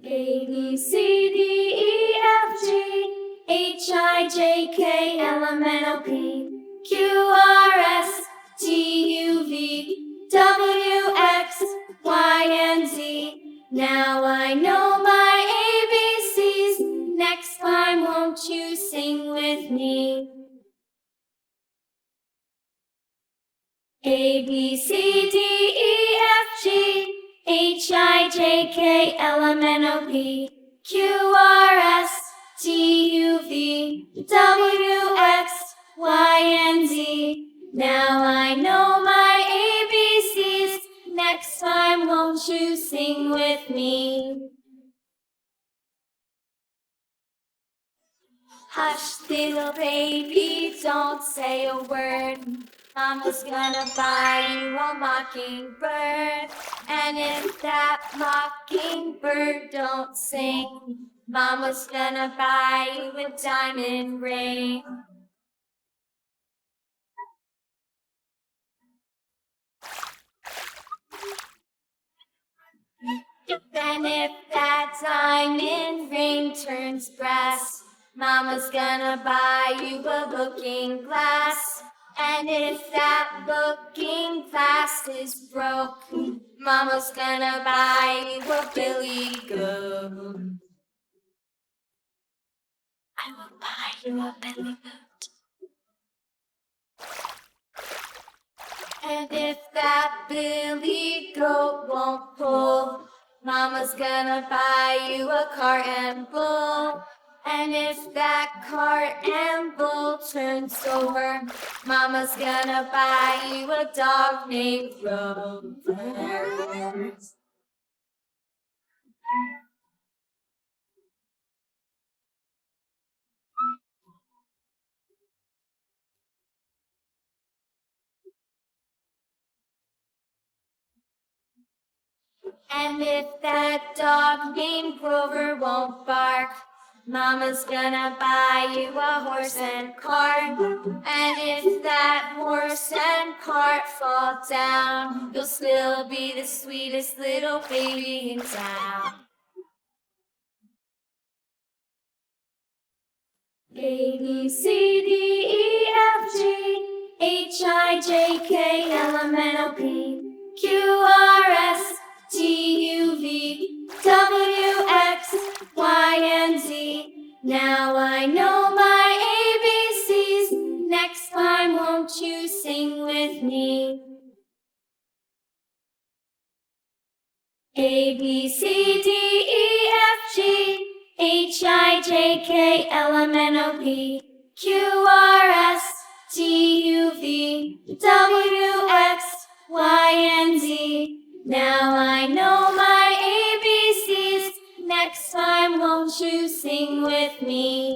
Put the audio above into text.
A, B, C, D, E, F, G, H, I, J, K, L, M, N, O, P, Q, R, S, T, U, V, W, X, Y, and Z. Now I know my ABCs. Next time, won't you sing with me? A, B, C, D, E, F, G, H, I, J, K, L, M, N, O, P, Q, R, S, T, U, V, W, X, Y, and Z. Now I know my ABCs. Next time, won't you sing with me? Hush, little baby, don't say a word. Mama's gonna buy you a mockingbird. And if that mockingbird don't sing, Mama's gonna buy you a diamond ring. And if that diamond ring turns brass, Mama's gonna buy you a looking glass. And if that looking glass is broke, Mama's gonna buy you a billy goat. I will buy you a billy goat. And if that billy goat won't pull, Mama's gonna buy you a cart and bull. And if that cart and bull turns over, Mama's gonna buy you a dog named Rover. And if that dog named Grover won't bark, Mama's gonna buy you a horse and cart. And if that horse and cart fall down, you'll still be the sweetest little baby in town. A, B, C, D, E, F, G, H, I, J, K, L, M, N, O, P, Q, R, S, T, U, V, W, X, Y, and Z. Now I know my ABCs. Next time, won't you sing with me? A, B, C, D, E, F, G, H, I, J, K, L, M, N, O, P, Q, R, S, T, U, V, W, X, Y, and Z. Now I know my ABCs. Next time, won't you sing with me?